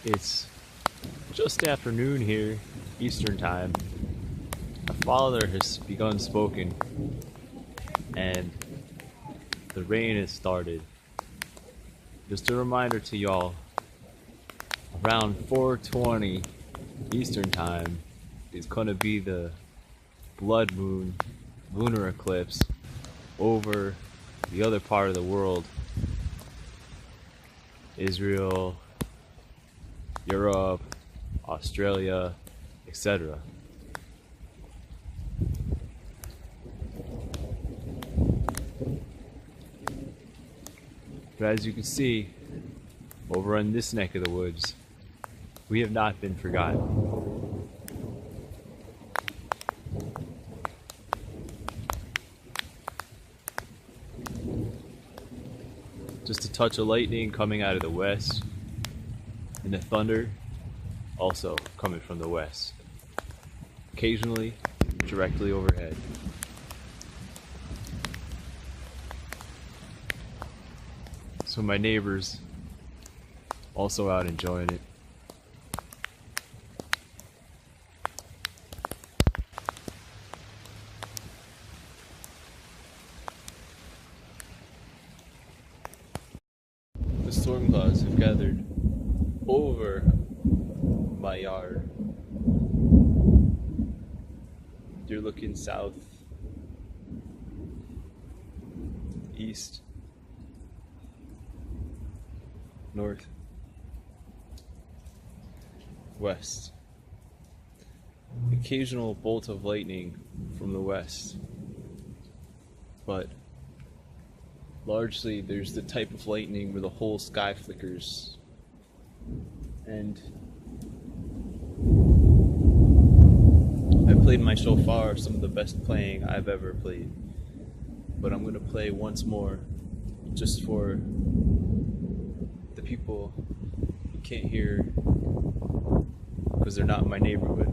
It's just afternoon here, Eastern time. My father has begun smoking, and the rain has started. Just a reminder to y'all, around 4:20 Eastern time is gonna be the blood moon lunar eclipse over the other part of the world. Israel, Europe, Australia, etc. But as you can see, over in this neck of the woods, we have not been forgotten. Just a touch of lightning coming out of the west, and the thunder also coming from the west, occasionally directly overhead. So my neighbors also out enjoying it. The storm clouds have gathered over my yard. You're looking south, east, north, west. Occasional bolt of lightning from the west, but largely there's the type of lightning where the whole sky flickers. And I played my Shofar, some of the best playing I've ever played, but I'm gonna play once more just for the people who can't hear because they're not in my neighborhood.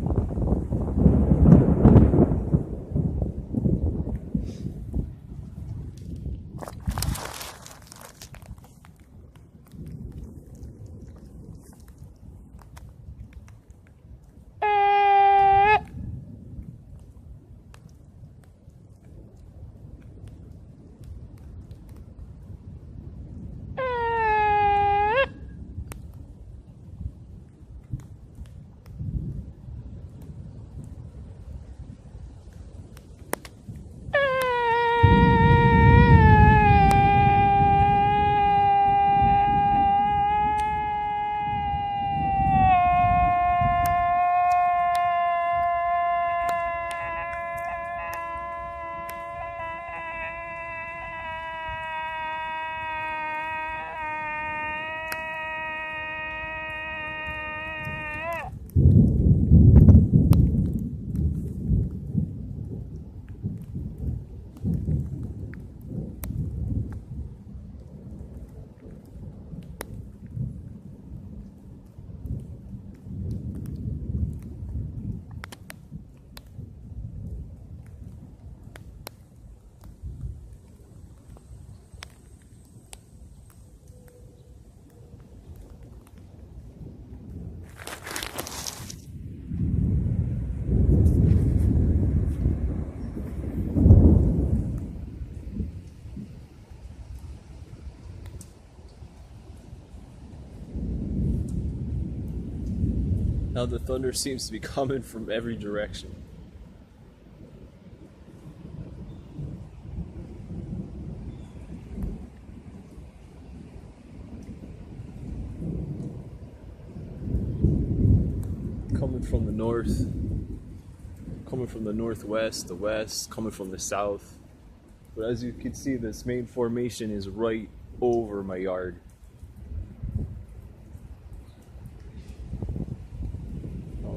Now the thunder seems to be coming from every direction. Coming from the north, coming from the northwest, the west, coming from the south. But as you can see, this main formation is right over my yard.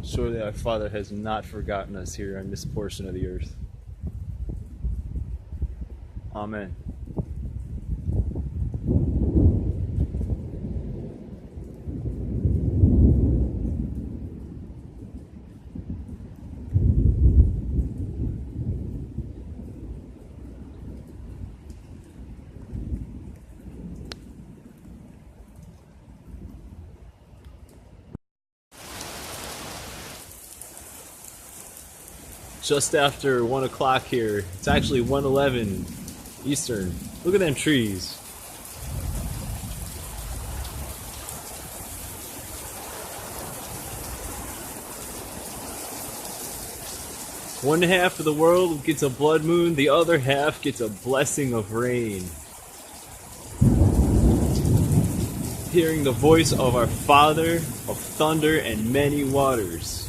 Surely our Father has not forgotten us here on this portion of the earth. Amen. just after 1 o'clock here. It's actually 1:11 Eastern. Look at them trees. One half of the world gets a blood moon, the other half gets a blessing of rain. Hearing the voice of our Father of thunder and many waters.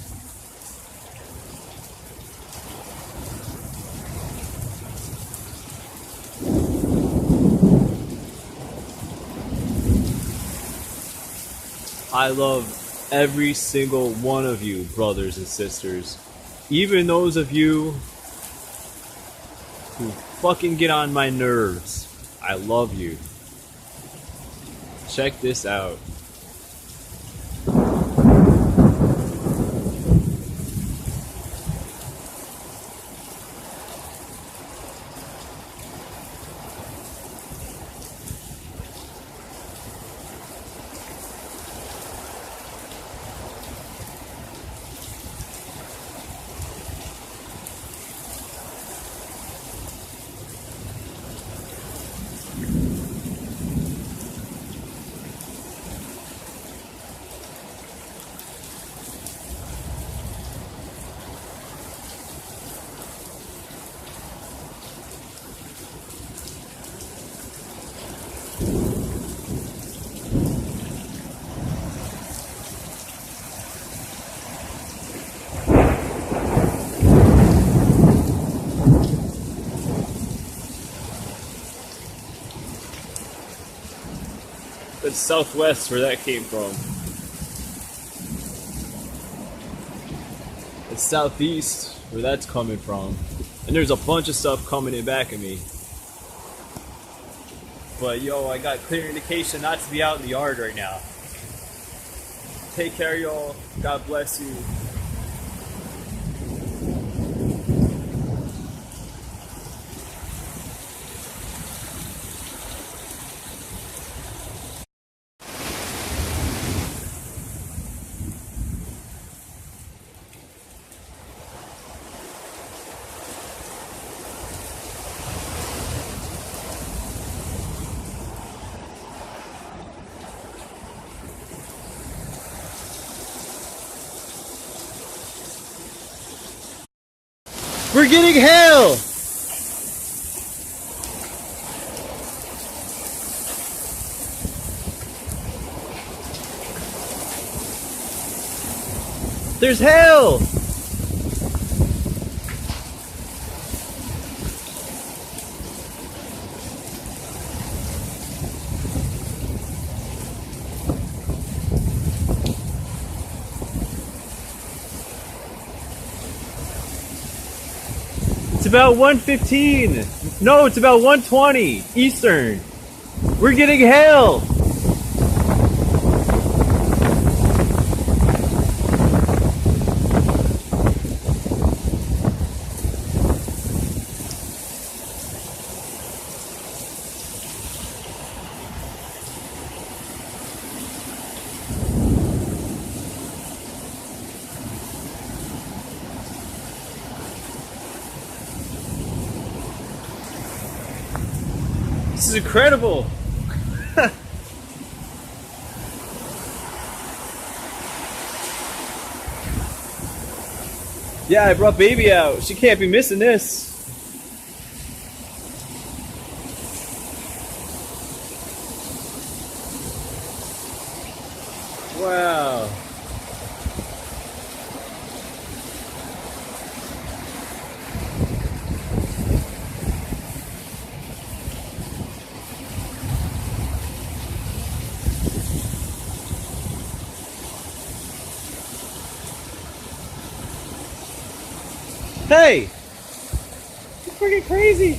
I love every single one of you, brothers and sisters. Even those of you who fucking get on my nerves. I love you. Check this out. That's southwest where that came from. It's southeast where that's coming from. And there's a bunch of stuff coming in back of me. But yo, I got clear indication not to be out in the yard right now. Take care, y'all. God bless you. We're getting hail! There's hail! It's about 1:15. No, it's about 1:20 Eastern. We're getting hail. This is incredible. Yeah, I brought baby out. She can't be missing this. Wow. Hey! You're freaking crazy!